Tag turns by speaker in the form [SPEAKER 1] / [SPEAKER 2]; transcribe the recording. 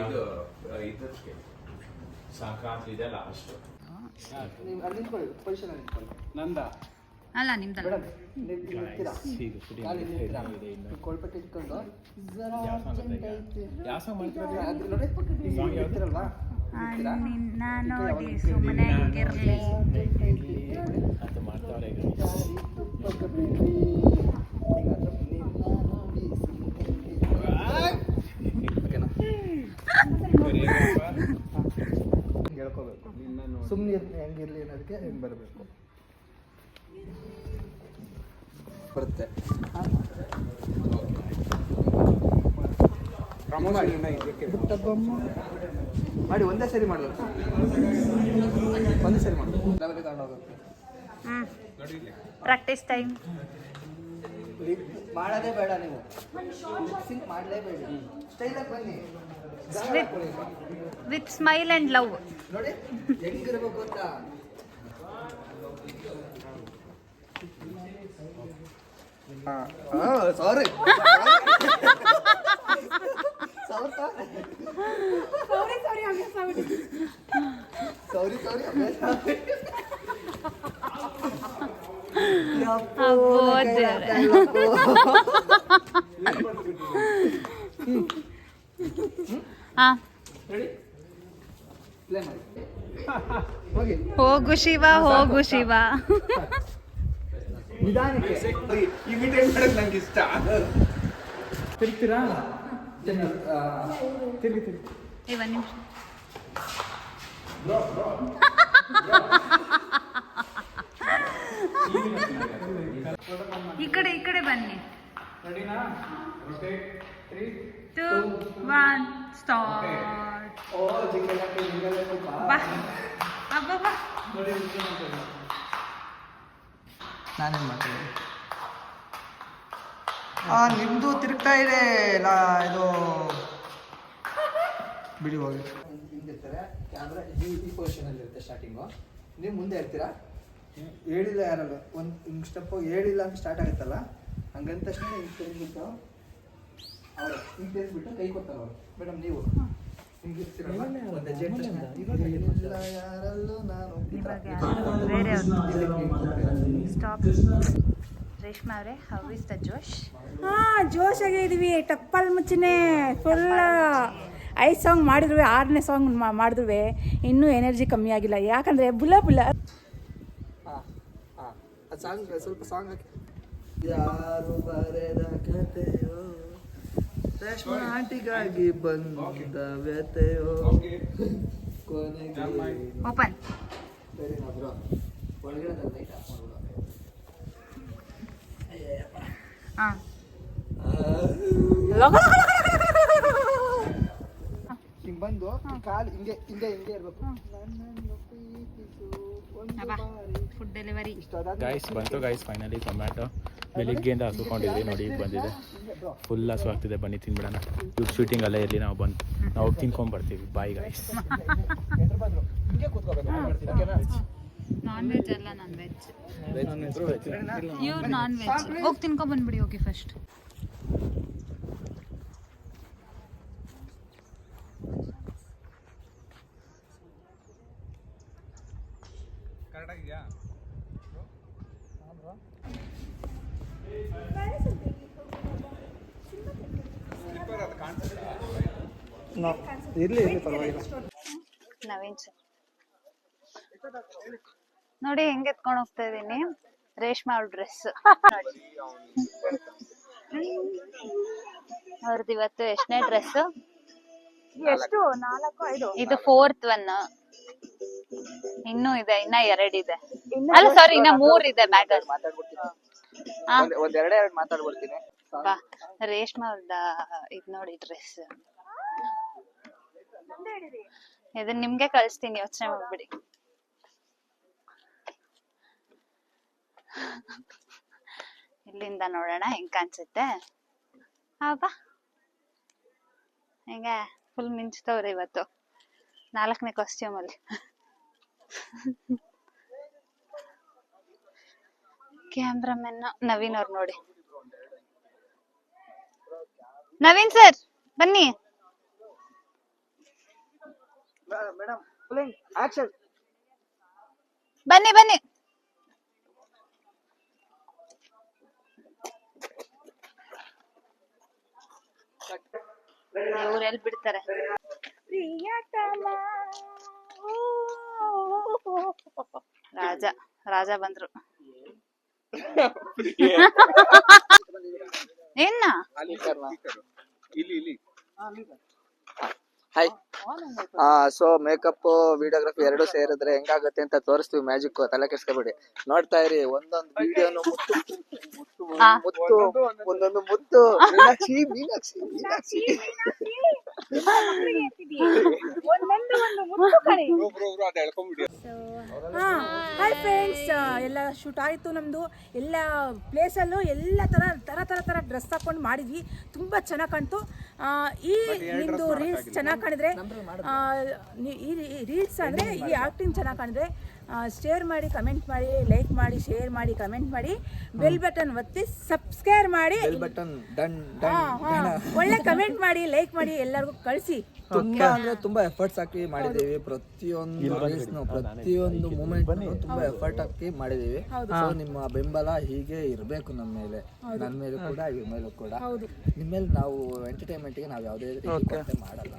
[SPEAKER 1] ಇದು ಇದಕ್ಕೆ ಸಂಕ್ರಾಂತಿ ಇದೆ ಲಾಸ್ಟ್.
[SPEAKER 2] ನಂದ
[SPEAKER 3] ಅಲ್ಲ ನಿಮ್ದಲ್ಲ.
[SPEAKER 2] ಕೊಳ್ಪಟ್ಟೆ ಇಟ್ಕೊಂಡು ಯಾವ ಸಾಂಗ್
[SPEAKER 3] ನಿನ್ನ ನೋಡಿ ಸುಮ್ಮನೆ ಹಿಂಗಿರ್ಲಿ.
[SPEAKER 2] ಅಂತ ಮಾಡ್ತಾವ್ರೆ.
[SPEAKER 4] ಹೇಳ್ಕೋಬೇಕು ಸುಮ್ಮನೆ ಹೆಂಗಿರ್ಲಿ ಅನ್ನೋದಕ್ಕೆ ಹೆಂಗೆ ಬರಬೇಕು ಬರುತ್ತೆ. ಮಾಡಿ ಒಂದೇ ಸರಿ ಮಾಡೋದು, ಒಂದೇ ಸರಿ ಮಾಡೋದು. ತಗೊಂಡೋಗುತ್ತೆ
[SPEAKER 3] ಪ್ರಾಕ್ಟೀಸ್ ಟೈಮ್
[SPEAKER 4] ಮಾಡೋದೇ ಬೇಡ, ನೀವು ಲಿಪ್ಸಿಂಗ್ ಮಾಡಲೇಬೇಡಿ. ಸ್ಟೈಲಾಗಿ ಬನ್ನಿ
[SPEAKER 3] ವಿತ್ ಸ್ಮೈಲ್ ಅಂಡ್ ಲವ್.
[SPEAKER 4] ನೋಡಿ ಹೆಂಗಿರ್ಬೇಕು ಗೊತ್ತಾ? ಸಾರಿ
[SPEAKER 3] ಹೋಗು ಶಿವ ಹೋಗು ಶಿವ.
[SPEAKER 4] ನಿಧಾನಕ್ಕೆ
[SPEAKER 1] ಇಮಿಟೇಟ್ ಮಾಡೋದು ನಂಗೆ ಇಷ್ಟ.
[SPEAKER 4] ತಿರುಗ್ತೀರಾ? ತಿರುಗಿ
[SPEAKER 3] ಒಂದು ನಿಮಿಷ. ಈ ಕಡೆ ಬನ್ನಿ. 2, 1 ಸ್ಟಾರ್ಟ್. ಬಾ ಅಬ್ಬಬ್ಬಾ.
[SPEAKER 4] ನಾನೇನು ಮಾಡ್ತೀನಿ? ನಿಮ್ಮದು ತಿರುಗ್ತಾ ಇದೆ ಇದು ಬಿಡಿ ಹೋಗಿ. ಹಿಂಗಿರ್ತಾರೆ ಕ್ಯಾಮ್ರಾ ಈ ಪೊಸಿಷನಲ್ಲಿ ಇರುತ್ತೆ ಸ್ಟಾರ್ಟಿಂಗು. ನೀವು ಮುಂದೆ ಇರ್ತೀರಾ, ಹೇಳಿಲ್ಲ ಯಾರಲ್ಲ ಒಂದು ಹಿಂಗೆ ಸ್ಟೆಪ್ಪು ಹೇಳಿಲ್ಲ ಅಂತ ಸ್ಟಾರ್ಟ್ ಆಗುತ್ತಲ್ಲ, ಹಂಗಂದ ತಕ್ಷಣ ಹಿಂಗೆ ತಿರುಗಿಬಿಟ್ಟು ಅವರು ಹಿಂಗೆ ತಿರುಗಿಬಿಟ್ಟು ಕೈ ಕೊಡ್ತಾರೆ ಅವರು. ಮೇಡಮ್ ನೀವು ಹಿಂಗೆ ಇರ್ತೀರಲ್ಲ, ಒಂದು ಹೆಜ್ಜೆ ಇಲ್ಲ ಯಾರಲ್ಲೂ ನಾನು
[SPEAKER 3] ಸ್ಟಾಪ್. ರೇಷ್ಮಾ ಅವರೇ, ಹೌ ಇಸ್ ದ ಜೋಶ್?
[SPEAKER 5] ಜೋಶ್ ಆಗಿದ್ದೀವಿ. ಟಪ್ಪಲ್ ಮುಚ್ಚಿನೇ ಫುಲ್ 5 ಸಾಂಗ್ ಮಾಡಿದ್ರು, 6ನೇ ಸಾಂಗ್ ಮಾಡಿದ್ರು ಇನ್ನೂ ಎನರ್ಜಿ ಕಮ್ಮಿ ಆಗಿಲ್ಲ. ಯಾಕಂದರೆ ಬುಲ ಬುಲ.
[SPEAKER 4] ಸಾಂಗ್ ಸ್ವಲ್ಪ ಸಾಂಗ್ ಹಾಕಿ. ಯಾರು ಬರೆದ ಕಥೆಯೋ ರೇಷ್ಮಾ ಆಂಟಿಗಾಗಿ ಬಂದ ವ್ಯತೆಯೋ ಕೊನೆಗೆ
[SPEAKER 3] ಓಪನ್.
[SPEAKER 4] ಸರಿ ಬ್ರೋ, ಒಳಗಡೆ ಲೈಟ್ ಆಫ್ ಮಾಡ್ಬಿಡು.
[SPEAKER 3] ಹಾಂ
[SPEAKER 4] ಹಿಂಗೆ ಬಂದು ಕಾಲು ಹಿಂಗೆ ಹಿಂಗೆ ಹಿಂಗೆ ಇರಬೇಕು.
[SPEAKER 3] ಫುಡ್ ಡೆಲಿವರಿ
[SPEAKER 2] ಗೈಸ್ ಬಂತು ಗೈಸ್. ಫೈನಲಿ ಟೊಮ್ಯಾಟೊ ಬೆಳಿಗ್ಗೆಯಿಂದ ಹಸುಕೊಂಡಿದ್ವಿ ನೋಡಿ, ಈಗ ಬಂದಿದೆ. ಫುಲ್ ಹಸು ಆಗ್ತಿದೆ, ಬನ್ನಿ ತಿನ್ಬಿಡೋಣ. ಇವ್ರು ಶೂಟಿಂಗ್ ಅಲ್ಲೇ ಇರಲಿ, ನಾವು ಬಂದು ನಾವು ತಿನ್ಕೊಂಡ್ಬರ್ತೀವಿ. Bye guys.
[SPEAKER 4] ಹಿಂಗೆ ಕೂತ್ಕೋಬೇಕು.
[SPEAKER 3] ನಾನ್ ವೆಜ್ ಅಲ್ಲ, ನಾನ್ ವೆಜ್. ಇವ್ರು ನಾನ್ ವೆಜ್. ಹೋಗಿ ತಿನ್ಕೊಂಡ್ಬಂದ್ಬಿಡಿ ಹೋಗಿ ಫಸ್ಟ್.
[SPEAKER 4] ಇರ್ಲಿ ಪರವಾಗಿಲ್ಲ.
[SPEAKER 3] ನವೀನ್ ಸರ್ ನೋಡಿ ಹೆಂಗ್ ಎತ್ಕೊಂಡು ಹೋಗ್ತಾ ಇದೀನಿ. ರೇಷ್ಮಾ ಅವ್ರ ಡ್ರೆಸ್ ಅವ್ರದ್ದು ಇವತ್ತು ಎಷ್ಟನೇ ಡ್ರೆಸ್?
[SPEAKER 5] ಎಷ್ಟು 4, 5?
[SPEAKER 3] ಇದು 4th ಒನ್. ಇನ್ನೂ ಇದೆ, ಇನ್ನ 2 ಇದೆ. ಅಲ್ಲ ಸಾರಿ, ಇನ್ನ 3 ಇದೆ ಬ್ಯಾಗ್ ಅಲ್ಲಿ.
[SPEAKER 4] ಒಂದೆರಡು ಮಾತಾಡ್ಬಿಡ್ತೀನಿ.
[SPEAKER 3] ಬಾ, ರೇಷ್ಮಾ ಅವ್ರದ ಇದ್ ನೋಡಿ ಡ್ರೆಸ್. ಇದನ್ನ ನಿಮ್ಗೆ ಕಳಿಸ್ತೀನಿ, ಯೋಚನೆ ಮಾಡ್ಬಿಡಿ. ಇಲ್ಲಿಂದ ನೋಡೋಣ ಹೆಂಗ್ ಕಾಣಿಸುತ್ತೆ. ಬಾ, ಹೆಂಗ ಫುಲ್ ಮಿಂಚ್ತವ್ರೆ ಇವತ್ತು 4ನೇ ಕಾಸ್ಟ್ಯೂಮ್ ಅಲ್ಲಿ. ಕ್ಯಾಮ್ರಾಮನ್ ನವೀನ್ ಅವ್ರು ನೋಡಿ. ನವೀನ್ ಸರ್ ಬನ್ನಿ.
[SPEAKER 4] Madam playing action.
[SPEAKER 3] ಬನ್ನಿ ಬನ್ನಿ. ಇವ್ರು ಎಲ್ಲಿ ಬಿಡ್ತಾರೆ? ರಾಜ ರಾಜ ಬಂದ್ರು. ಏನ್ನ
[SPEAKER 4] ಹಾಯ್. ಸೊ ಮೇಕಪ್ ವಿಡಿಯೋಗ್ರಫಿ ಎರಡು ಸೇರಿದ್ರೆ ಹೆಂಗಾಗತ್ತೆ ಅಂತ ತೋರಿಸ್ತೀವಿ. ಮ್ಯಾಜಿಕ್ ತಲೆ ಕೆಡ್ಸ್ಕೊಬೇಡಿ, ನೋಡ್ತಾ ಇರಿ. ಒಂದೊಂದು ವಿಡಿಯೋನು ಮುತ್ತು ಒಂದೊಂದು ಮುತ್ತು. ಮೀನಾಕ್ಷಿ ಮೀನಾಕ್ಷಿ ಮೀನಾಕ್ಷಿ.
[SPEAKER 5] ಹಾಯ್ ಫ್ರೆಂಡ್ಸ್, ಎಲ್ಲ ಶೂಟ್ ಆಯಿತು ನಮ್ಮದು. ಎಲ್ಲ ಪ್ಲೇಸಲ್ಲೂ ಎಲ್ಲ ಥರ ಡ್ರೆಸ್ ಹಾಕೊಂಡು ಮಾಡಿದ್ವಿ. ತುಂಬ ಚೆನ್ನಾಗಿ ಕಾಣ್ತು. ಈ ನಿಮ್ಮದು ರೀಲ್ಸ್ ಚೆನ್ನಾಗಿ ಕಾಣಿದ್ರೆ, ಈ ರೀಲ್ಸ್ ಅಂದರೆ ಈ ಆ್ಯಕ್ಟಿಂಗ್ ಚೆನ್ನಾಗಿ ಕಾಣಿದ್ರೆ ಶೇರ್ ಮಾಡಿ, ಕಮೆಂಟ್ ಮಾಡಿ, ಲೈಕ್ ಮಾಡಿ, ಶೇರ್ ಮಾಡಿ, ಕಮೆಂಟ್ ಮಾಡಿ, ಬೆಲ್ ಬಟನ್ ಒತ್ತಿ ಸಬ್ಸ್ಕ್ರೈಬ್ ಮಾಡಿ, ಒಳ್ಳೆ ಕಮೆಂಟ್ ಮಾಡಿ, ಲೈಕ್ ಮಾಡಿ, ಎಲ್ಲರಿಗೂ ಕಳಿಸಿ.
[SPEAKER 4] ತುಂಬಾ ಅಂದ್ರೆ ತುಂಬಾ ಎಫರ್ಟ್ಸ್ ಹಾಕಿ ಮಾಡಿದೀವಿ. ಪ್ರತಿಯೊಂದು ಪ್ರತಿಯೊಂದು ಮೂಮೆಂಟ್ ತುಂಬಾ ಎಫರ್ಟ್ ಹಾಕಿ ಮಾಡಿದೀವಿ. ಸೊ ನಿಮ್ಮ ಬೆಂಬಲ ಹೀಗೆ ಇರಬೇಕು ನಮ್ಮ ಮೇಲೆ, ನನ್ನ ಮೇಲೆ ಕೂಡ, ಇವ್ರ ಮೇಲೂ ಕೂಡ. ನಿಮ್ಮ ಮೇಲೆ ನಾವು ಎಂಟರ್ಟೈನ್ಮೆಂಟ್ಗೆ ನಾವು ಯಾವುದೇ ರೀತಿ ಮಾಡಲ್ಲ.